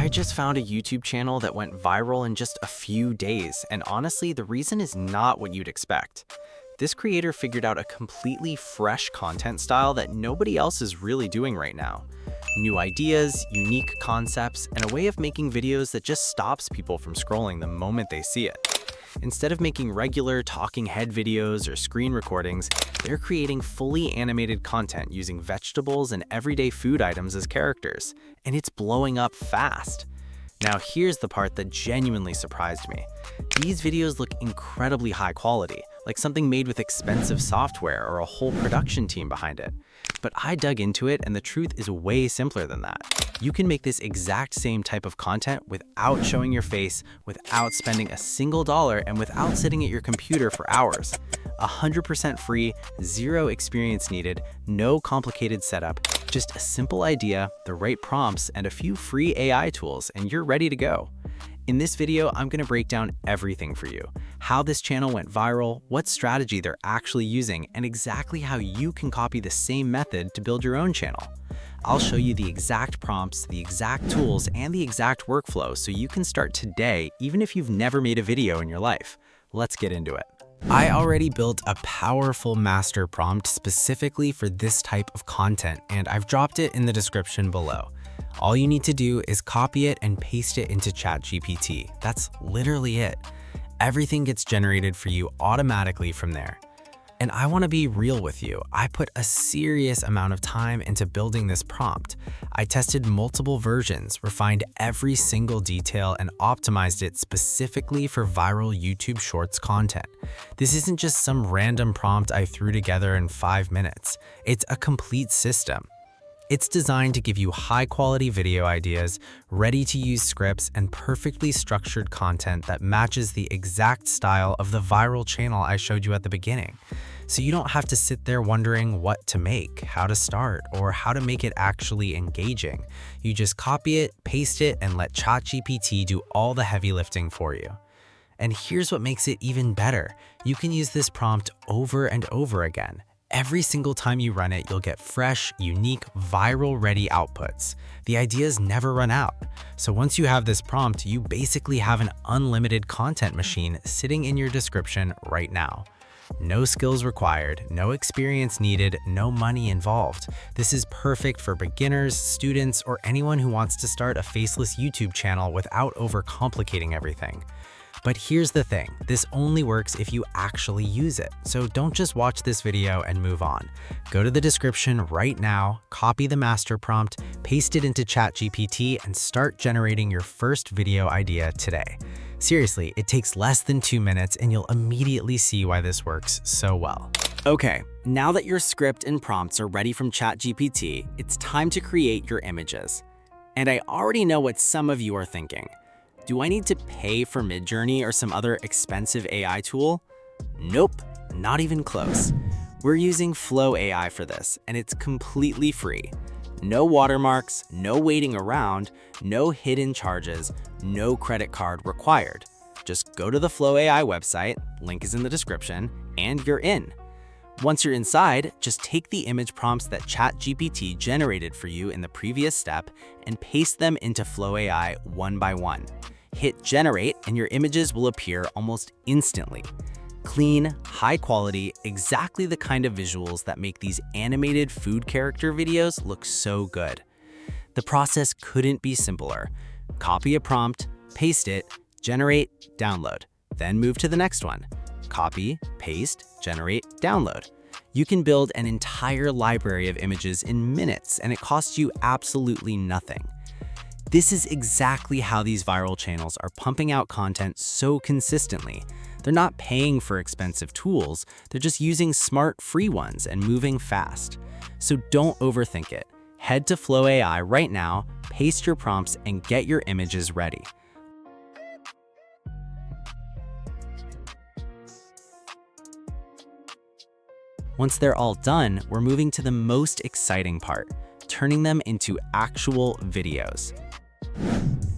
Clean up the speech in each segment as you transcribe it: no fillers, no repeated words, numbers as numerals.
just found a YouTube channel that went viral in just a few days, and honestly, the reason is not what you'd expect. This creator figured out a completely fresh content style that nobody else is really doing right now. New ideas, unique concepts, and a way of making videos that just stops people from scrolling the moment they see it. Instead of making regular talking head videos or screen recordings, they're creating fully animated content using vegetables and everyday food items as characters, and it's blowing up fast. Now here's the part that genuinely surprised me. These videos look incredibly high quality, like something made with expensive software or a whole production team behind it. But I dug into it, and the truth is way simpler than that. You can make this exact same type of content without showing your face, without spending a single dollar, and without sitting at your computer for hours. 100% free, zero experience needed, no complicated setup, just a simple idea, the right prompts, and a few free AI tools, and you're ready to go. In this video, I'm going to break down everything for you. How this channel went viral, what strategy they're actually using, and exactly how you can copy the same method to build your own channel. I'll show you the exact prompts, the exact tools, and the exact workflow so you can start today even if you've never made a video in your life. Let's get into it. I already built a powerful master prompt specifically for this type of content, and I've dropped it in the description below. All you need to do is copy it and paste it into ChatGPT. That's literally it. Everything gets generated for you automatically from there. And I want to be real with you. I put a serious amount of time into building this prompt. I tested multiple versions, refined every single detail, and optimized it specifically for viral YouTube Shorts content. This isn't just some random prompt I threw together in 5 minutes. It's a complete system. It's designed to give you high-quality video ideas, ready-to-use scripts, and perfectly structured content that matches the exact style of the viral channel I showed you at the beginning. So you don't have to sit there wondering what to make, how to start, or how to make it actually engaging. You just copy it, paste it, and let ChatGPT do all the heavy lifting for you. And here's what makes it even better. You can use this prompt over and over again. Every single time you run it, you'll get fresh, unique, viral-ready outputs. The ideas never run out. So once you have this prompt, you basically have an unlimited content machine sitting in your description right now. No skills required, no experience needed, no money involved. This is perfect for beginners, students, or anyone who wants to start a faceless YouTube channel without overcomplicating everything. But here's the thing, this only works if you actually use it. So don't just watch this video and move on. Go to the description right now, copy the master prompt, paste it into ChatGPT, and start generating your first video idea today. Seriously, it takes less than 2 minutes and you'll immediately see why this works so well. Okay, now that your script and prompts are ready from ChatGPT, it's time to create your images. And I already know what some of you are thinking. Do I need to pay for Midjourney or some other expensive AI tool? Nope, not even close. We're using Flow AI for this, and it's completely free. No watermarks, no waiting around, no hidden charges, no credit card required. Just go to the Flow AI website, link is in the description, and you're in. Once you're inside, just take the image prompts that ChatGPT generated for you in the previous step and paste them into Flow AI one by one. Hit generate and your images will appear almost instantly. Clean, high quality, exactly the kind of visuals that make these animated food character videos look so good. The process couldn't be simpler. Copy a prompt, paste it, generate, download, then move to the next one. Copy, paste, generate, download. You can build an entire library of images in minutes, and it costs you absolutely nothing. This is exactly how these viral channels are pumping out content so consistently. They're not paying for expensive tools, they're just using smart free ones and moving fast. So don't overthink it. Head to Flow AI right now, paste your prompts, and get your images ready. Once they're all done, we're moving to the most exciting part, turning them into actual videos.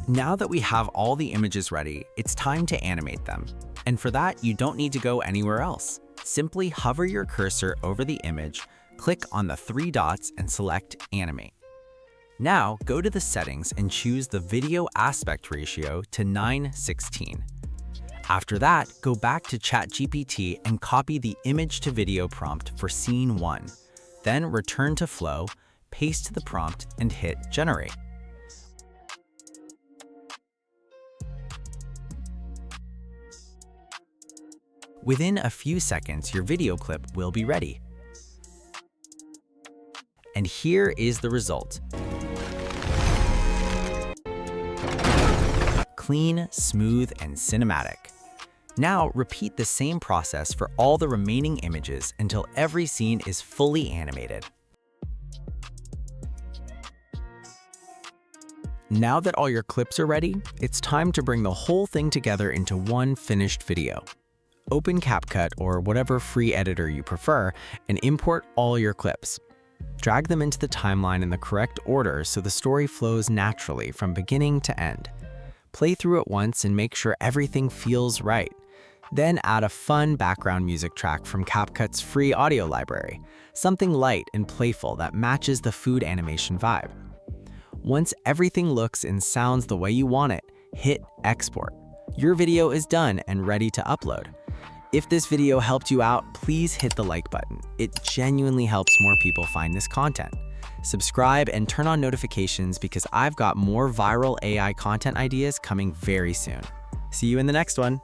Now that we have all the images ready, it's time to animate them. And for that, you don't need to go anywhere else. Simply hover your cursor over the image, click on the 3 dots, and select Animate. Now, go to the settings and choose the video aspect ratio to 9:16. After that, go back to ChatGPT and copy the image to video prompt for scene 1. Then return to Flow, paste the prompt, and hit Generate. Within a few seconds, your video clip will be ready. And here is the result. Clean, smooth, and cinematic. Now, repeat the same process for all the remaining images until every scene is fully animated. Now that all your clips are ready, it's time to bring the whole thing together into one finished video. Open CapCut or whatever free editor you prefer and import all your clips. Drag them into the timeline in the correct order so the story flows naturally from beginning to end. Play through it once and make sure everything feels right. Then add a fun background music track from CapCut's free audio library, something light and playful that matches the food animation vibe. Once everything looks and sounds the way you want it, hit Export. Your video is done and ready to upload. If this video helped you out, please hit the like button. It genuinely helps more people find this content. Subscribe and turn on notifications because I've got more viral AI content ideas coming very soon. See you in the next one.